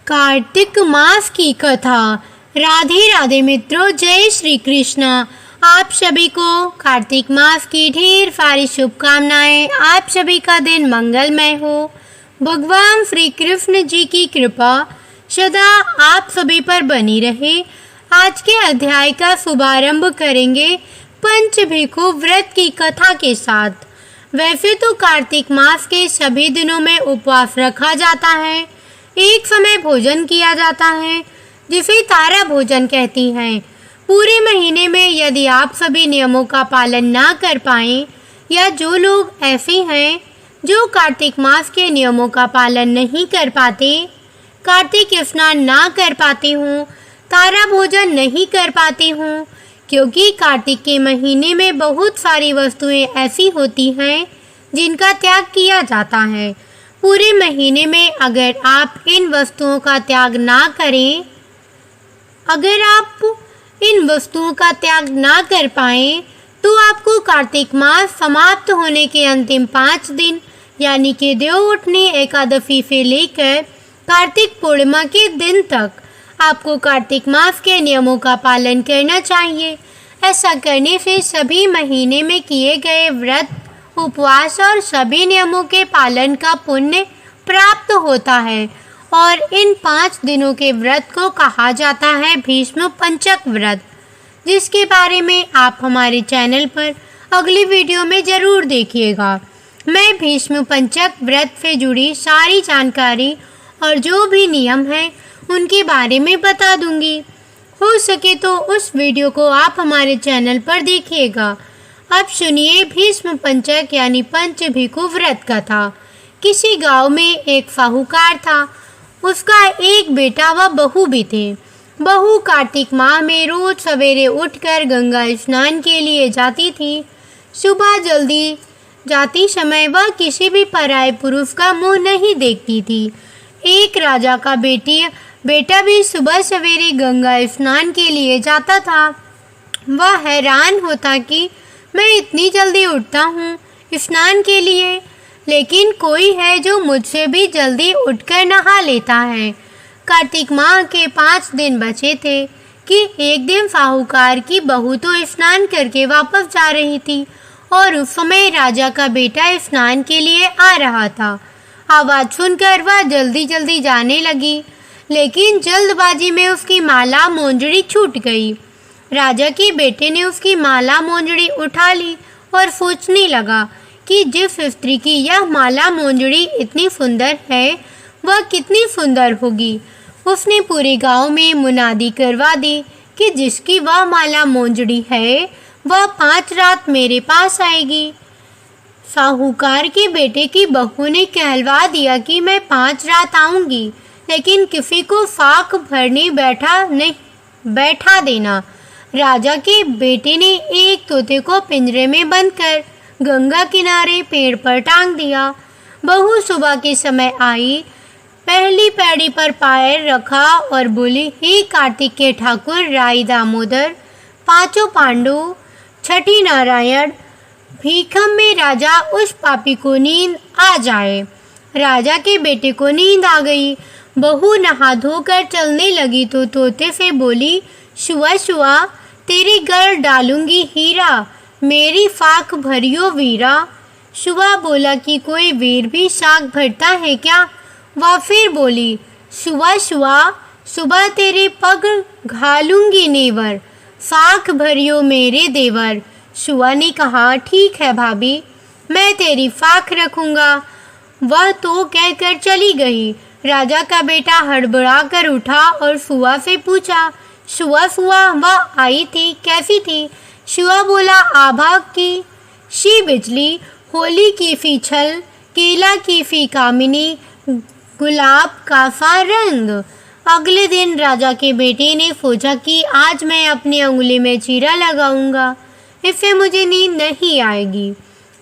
कार्तिक मास की कथा। राधे राधे मित्रों, जय श्री कृष्ण। आप सभी को कार्तिक मास की ढेर सारी शुभकामनाएं। आप सभी का दिन मंगलमय हो। भगवान श्री कृष्ण जी की कृपा सदा आप सभी पर बनी रहे। आज के अध्याय का शुभारंभ करेंगे पंचभिक्षु व्रत की कथा के साथ। वैसे तो कार्तिक मास के सभी दिनों में उपवास रखा जाता है, एक समय भोजन किया जाता है जिसे तारा भोजन कहती हैं। पूरे महीने में यदि आप सभी नियमों का पालन ना कर पाएं या जो लोग ऐसे हैं जो कार्तिक मास के नियमों का पालन नहीं कर पाते, कार्तिक स्नान ना कर पाते हों, तारा भोजन नहीं कर पाते हों, क्योंकि कार्तिक के महीने में बहुत सारी वस्तुएं ऐसी होती हैं जिनका त्याग किया जाता है। पूरे महीने में अगर आप इन वस्तुओं का त्याग ना करें, अगर आप इन वस्तुओं का त्याग ना कर पाएं, तो आपको कार्तिक मास समाप्त होने के अंतिम 5 दिन यानी कि देव उठनी एकादशी से लेकर कार्तिक पूर्णिमा के दिन तक आपको कार्तिक मास के नियमों का पालन करना चाहिए। ऐसा करने से सभी महीने में किए गए व्रत, उपवास और सभी नियमों के पालन का पुण्य प्राप्त होता है और इन 5 दिनों के व्रत को कहा जाता है भीष्म पंचक व्रत, जिसके बारे में आप हमारे चैनल पर अगली वीडियो में ज़रूर देखिएगा। मैं भीष्म पंचक व्रत से जुड़ी सारी जानकारी और जो भी नियम हैं उनके बारे में बता दूंगी। हो सके तो उस वीडियो को आप हमारे चैनल पर देखिएगा। अब सुनिए भीष्म पंचक यानी पंचभिक्षु व्रत कथा। किसी गांव में एक साहूकार था। उसका एक बेटा व बहू भी थे। बहू कार्तिक माह में रोज सवेरे उठकर गंगा स्नान के लिए जाती थी। सुबह जल्दी जाती समय वह किसी भी पराये पुरुष का मुंह नहीं देखती थी। एक राजा का बेटा भी सुबह सवेरे गंगा स्नान के लिए जाता था। वह हैरान होता कि मैं इतनी जल्दी उठता हूँ स्नान के लिए, लेकिन कोई है जो मुझसे भी जल्दी उठकर नहा लेता है। कार्तिक माह के 5 दिन बचे थे कि एक दिन साहूकार की बहू तो स्नान करके वापस जा रही थी और उस समय राजा का बेटा स्नान के लिए आ रहा था। आवाज़ सुनकर वह जल्दी जल्दी जाने लगी, लेकिन जल्दबाजी में उसकी माला मोंजड़ी छूट गई। राजा के बेटे ने उसकी माला मोंजड़ी उठा ली और सोचने लगा कि जिस स्त्री की यह माला मोंजड़ी इतनी सुंदर है, वह कितनी सुंदर होगी। उसने पूरे गांव में मुनादी करवा दी कि जिसकी वह माला मोंजड़ी है, वह 5 रात मेरे पास आएगी। साहूकार के बेटे की बहू ने कहलवा दिया कि मैं 5 रात आऊँगी, लेकिन किसी को फाक भरने बैठा देना। राजा के बेटे ने एक तोते को पिंजरे में बंद कर गंगा किनारे पेड़ पर टांग दिया। बहू सुबह के समय आई, पहली पैड़ी पर पैर रखा और बोली, हे कार्तिक के ठाकुर राई दामोदर, 5 पांडु, छठी नारायण, भीखम में राजा उस पापी को नींद आ जाए। राजा के बेटे को नींद आ गई। बहू नहा धोकर चलने लगी तो तोते से बोली, शुआ शुआ तेरे घर डालूंगी हीरा, मेरी फाक भरियो वीरा। शुआ बोला कि कोई वीर भी साग भरता है क्या? वह फिर बोली, शुआ शुआ सुबह तेरे पग घालूंगी नेवर, फाक भरियो मेरे देवर। शुआ ने कहा, ठीक है भाभी, मैं तेरी फाक रखूंगा। वह तो कहकर चली गई। राजा का बेटा हड़बड़ा कर उठा और शुआ से पूछा, शुआ वह आई थी, कैसी थी? शुआ बोला, आभा की शी बिजली, होली की फी छल, केला की फी कामिनी, गुलाब का सा रंग। अगले दिन राजा के बेटे ने सोचा कि आज मैं अपनी उंगली में चीरा लगाऊंगा, इससे मुझे नींद नहीं आएगी।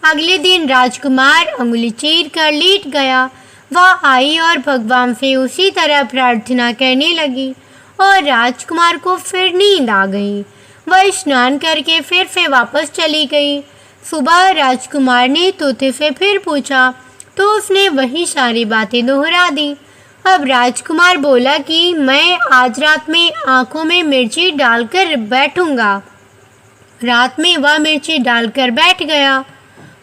अगले दिन राजकुमार उंगली चीर कर लेट गया। वह आई और भगवान से उसी तरह प्रार्थना करने लगी और राजकुमार को फिर नींद आ गई। वह स्नान करके फिर से वापस चली गई। सुबह राजकुमार ने तोते से फिर पूछा तो उसने वही सारी बातें दोहरा दी। अब राजकुमार बोला कि मैं आज रात में आंखों में मिर्ची डालकर बैठूंगा। रात में वह मिर्ची डालकर बैठ गया।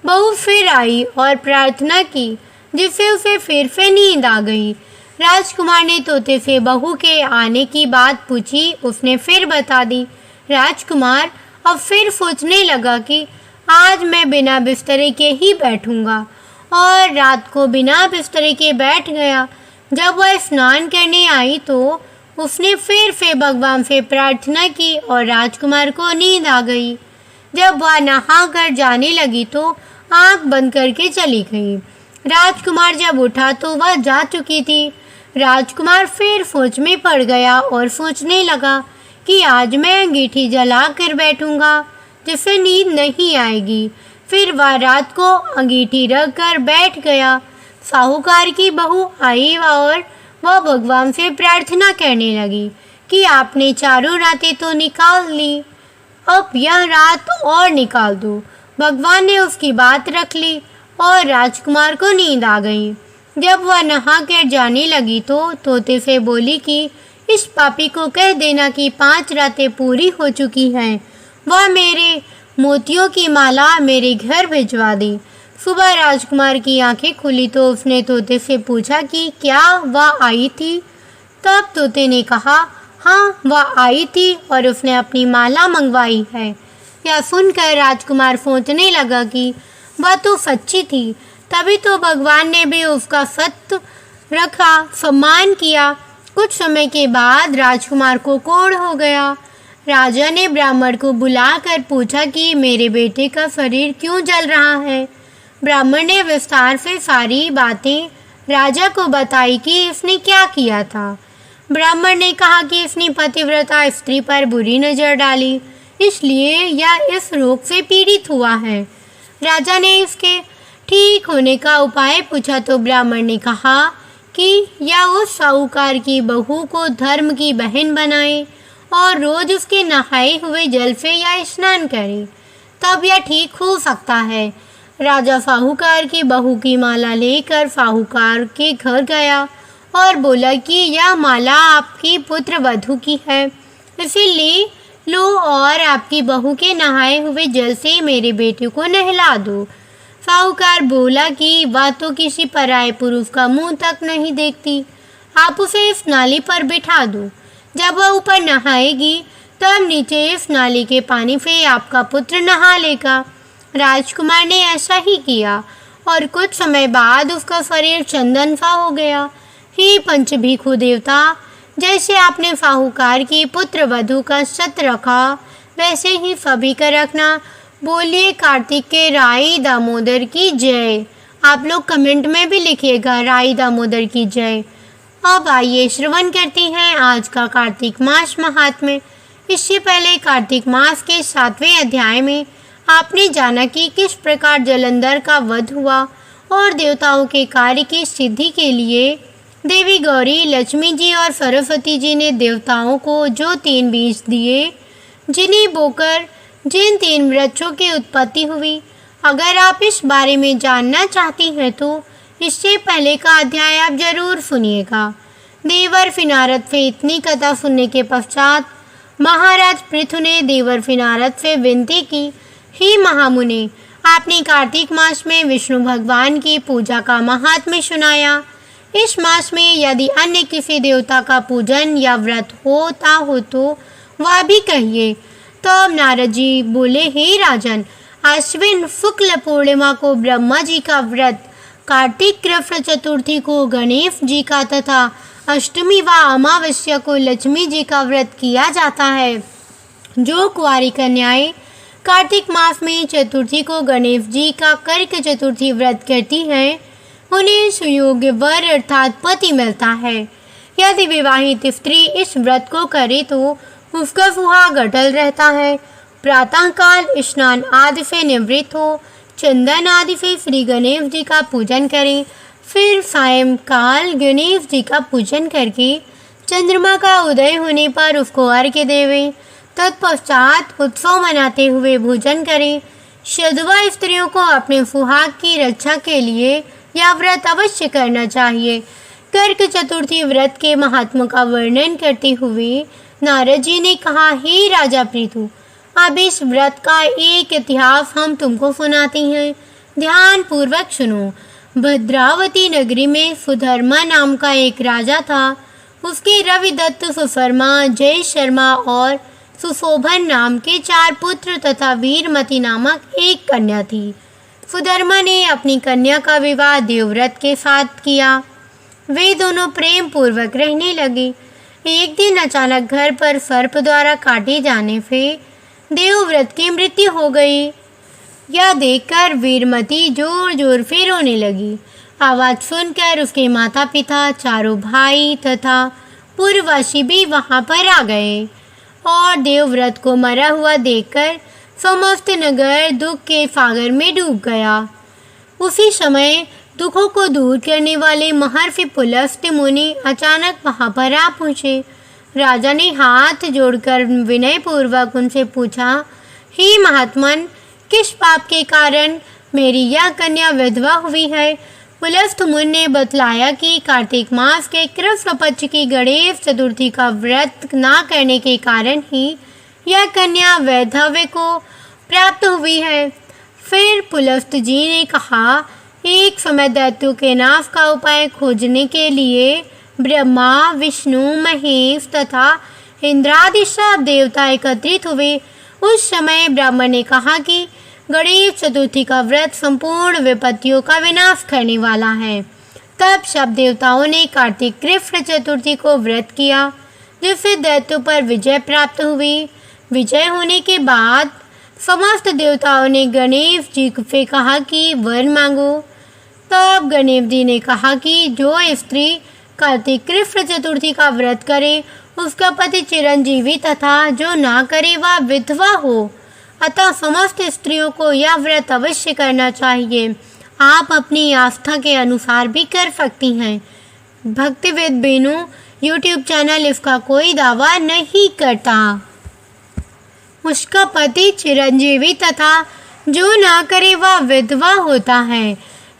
बहू फिर आई और प्रार्थना की, जिससे उसे फिर से नींद आ गई। राजकुमार ने तोते से बहू के आने की बात पूछी। उसने फिर बता दी। राजकुमार अब फिर सोचने लगा कि आज मैं बिना बिस्तरे के ही बैठूंगा, और रात को बिना बिस्तरे के बैठ गया। जब वह स्नान करने आई तो उसने फिर से भगवान से प्रार्थना की और राजकुमार को नींद आ गई। जब वह नहाकर जाने लगी तो आंख बंद करके चली गई। राजकुमार जब उठा तो वह जा चुकी थी। राजकुमार फिर सोच में पड़ गया और सोचने लगा कि आज मैं अंगीठी जला कर बैठूंगा, जिससे नींद नहीं आएगी। फिर वह रात को अंगीठी रख कर बैठ गया। साहूकार की बहू आई और वह भगवान से प्रार्थना करने लगी कि आपने चारों रातें तो निकाल ली, अब यह रात और निकाल दो। भगवान ने उसकी बात रख ली और राजकुमार को नींद आ गई। जब वह नहा कर जाने लगी तो तोते से बोली कि इस पापी को कह देना कि 5 रातें पूरी हो चुकी हैं। वह मेरे मोतियों की माला मेरे घर भिजवा दी। सुबह राजकुमार की आंखें खुली तो उसने तोते से पूछा कि क्या वह आई थी। तब तोते ने कहा, हाँ वह आई थी और उसने अपनी माला मंगवाई है। यह सुनकर राजकुमार सोचने लगा कि वह तो सच्ची थी, तभी तो भगवान ने भी उसका सत्य रखा, सम्मान किया। कुछ समय के बाद राजकुमार को कोढ़ हो गया। राजा ने ब्राह्मण को बुलाकर पूछा कि मेरे बेटे का शरीर क्यों जल रहा है। ब्राह्मण ने विस्तार से सारी बातें राजा को बताई कि इसने क्या किया था। ब्राह्मण ने कहा कि इसने पतिव्रता स्त्री पर बुरी नज़र डाली, इसलिए यह इस रोग से पीड़ित हुआ है। राजा ने इसके ठीक होने का उपाय पूछा तो ब्राह्मण ने कहा कि यह उस साहूकार की बहू को धर्म की बहन बनाए और रोज उसके नहाए हुए जल से या स्नान करे, तब यह ठीक हो सकता है। राजा साहूकार की बहू की माला लेकर साहूकार के घर गया और बोला कि यह माला आपकी पुत्र वधू की है, इसीलिए लो और आपकी बहू के नहाए हुए जल से मेरे बेटे को नहला दो। साहूकार बोला कि वह तो किसी पराये पुरुष का मुंह तक नहीं देखती, आप उसे इस नाली पर बिठा दो। जब वह ऊपर नहाएगी तब नीचे इस नाली के पानी से आपका पुत्र नहा लेगा। राजकुमार ने ऐसा ही किया और कुछ समय बाद उसका शरीर चंदन सा हो गया। हे पंचभिखु देवता, जैसे आपने साहूकार की पुत्र वधू का सत रखा, वैसे ही सभी का रखना। बोलिए कार्तिक के राई दामोदर की जय। आप लोग कमेंट में भी लिखिएगा राई दामोदर की जय। अब आइए श्रवण करते हैं आज का कार्तिक मास महात्म्य। इससे पहले कार्तिक मास के 7वें अध्याय में आपने जाना कि किस प्रकार जलंधर का वध हुआ और देवताओं के कार्य की सिद्धि के लिए देवी गौरी, लक्ष्मी जी और सरस्वती जी ने देवताओं को जो 3 बीज दिए, जिन्हें बोकर जिन 3 वृक्षों की उत्पत्ति हुई। अगर आप इस बारे में जानना चाहती हैं तो इससे पहले का अध्याय आप जरूर सुनिएगा। देवर्षि नारद से इतनी कथा सुनने के पश्चात महाराज पृथु ने देवर्षि नारद से विनती की, हे महामुनि, आपने कार्तिक मास में विष्णु भगवान की पूजा का महात्म्य सुनाया। इस मास में यदि अन्य किसी देवता का पूजन या व्रत होता हो तो वह भी कहिए। तब नारद जी बोले, हे राजन, अश्विन शुक्ल पूर्णिमा को ब्रह्मा जी का व्रत, कार्तिक कृष्ण चतुर्थी को गणेश जी का तथा अष्टमी व अमावस्या को लक्ष्मी जी का व्रत किया जाता है। जो कुंवारी कन्याएं कार्तिक मास में चतुर्थी को गणेश जी का कर्क चतुर्थी व्रत करती हैं, उन्हें सुयोग्य वर अर्थात पति मिलता है। यदि विवाहित स्त्री इस व्रत को करे तो उसका सुहाग अटल रहता है। प्रातःकाल स्नान आदि से निवृत्त हो चंदन आदि से श्री गणेश जी का पूजन करें। फिर सायंकाल गणेश जी का पूजन करके चंद्रमा का उदय होने पर उसको अर्घ्य देवें। तत्पश्चात उत्सव मनाते हुए भोजन करें। सधवा स्त्रियों को अपने सुहाग की रक्षा के लिए यह व्रत अवश्य करना चाहिए। कर्क चतुर्थी व्रत के महात्मा का वर्णन करते हुए नारद जी ने कहा, हे राजा पृथु, अब इस व्रत का एक इतिहास हम तुमको सुनाते हैं, ध्यान पूर्वक सुनो। भद्रावती नगरी में सुधर्मा नाम का एक राजा था। उसके रविदत्त, सुशर्मा, जय शर्मा और सुशोभन नाम के 4 पुत्र तथा वीरमती नामक एक कन्या थी। सुधर्मा ने अपनी कन्या का विवाह देवव्रत के साथ किया। वे दोनों प्रेम पूर्वक रहने लगे। एक दिन अचानक घर पर सर्प द्वारा काटे जाने से देवव्रत की मृत्यु हो गई। यह देखकर वीरमती जोर जोर से रोने लगी। आवाज़ सुनकर उसके माता पिता, चारों भाई तथा पूर्ववासी भी वहां पर आ गए और देवव्रत को मरा हुआ देखकर समस्त नगर दुख के सागर में डूब गया। उसी समय दुखों को दूर करने वाले महर्षि पुलस्त्य मुनि अचानक वहां पर आ पहुँचे। राजा ने हाथ जोड़कर विनय पूर्वक उनसे पूछा, हे महात्मन, किस पाप के कारण मेरी यह कन्या विधवा हुई है? पुलस्त्य मुनि ने बतलाया कि कार्तिक मास के कृष्ण पक्ष की गणेश चतुर्थी का व्रत न करने के कारण ही यह कन्या वैधव्य को प्राप्त हुई है। फिर पुलस्त्य जी ने कहा, एक समय दैत्यों के नाश का उपाय खोजने के लिए ब्रह्मा, विष्णु, महेश तथा इंद्रादि सब देवता एकत्रित हुए। उस समय ब्राह्मण ने कहा कि गणेश चतुर्थी का व्रत संपूर्ण विपत्तियों का विनाश करने वाला है। तब सब देवताओं ने कार्तिक कृष्ण चतुर्थी को व्रत किया, जिससे दैत्यों पर विजय प्राप्त हुई। विजय होने के बाद समस्त देवताओं ने गणेश जी से कहा कि वर मांगो। तब गणेश जी ने कहा कि जो स्त्री कार्तिक कृष्ण चतुर्थी का व्रत करे उसका पति चिरंजीवी तथा जो ना करे वह विधवा हो। अतः समस्त स्त्रियों को यह व्रत अवश्य करना चाहिए। आप अपनी आस्था के अनुसार भी कर सकती हैं। भक्तिवेद बेनू यूट्यूब चैनल इसका कोई दावा नहीं करता। उसका पति चिरंजीवी तथा जो ना करे वह विधवा होता है।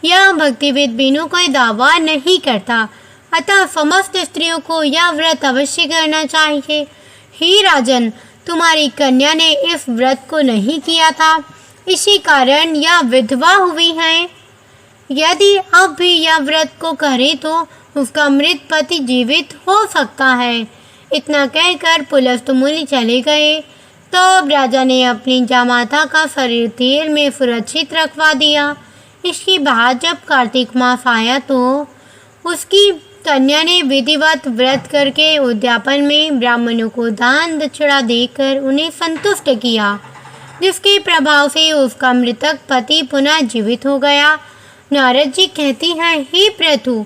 यह भक्तिवेद बेनू कोई दावा नहीं करता। अतः समस्त स्त्रियों को यह व्रत अवश्य करना चाहिए। हे राजन, तुम्हारी कन्या ने इस व्रत को नहीं किया था, इसी कारण यह विधवा हुई है। यदि अब भी यह व्रत को करे तो उसका मृत पति जीवित हो सकता है। इतना कहकर पुलस्त्य मुनि चले गए। तब राजा ने अपनी जामाता का शरीर तेल में सुरक्षित रखवा दिया। इसके बाद जब कार्तिक मास आया तो उसकी कन्या ने विधिवत व्रत करके उद्यापन में ब्राह्मणों को दान दक्षिणा देकर उन्हें संतुष्ट किया, जिसके प्रभाव से उसका मृतक पति पुनः जीवित हो गया। नारद जी कहती हैं, हे पृथु,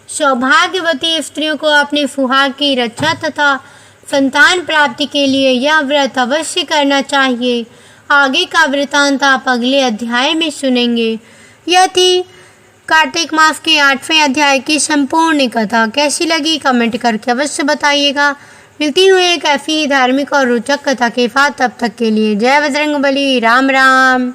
सौभाग्यवती स्त्रियों को अपने सुहाग की रक्षा तथा संतान प्राप्ति के लिए यह व्रत अवश्य करना चाहिए। आगे का वृतांत आप अगले अध्याय में सुनेंगे। यह थी कार्तिक मास के 8वें अध्याय की संपूर्ण कथा। कैसी लगी कमेंट करके अवश्य बताइएगा। मिलती हुई एक ऐसी ही धार्मिक और रोचक कथा के साथ, तब तक के लिए जय बजरंगबली। राम राम।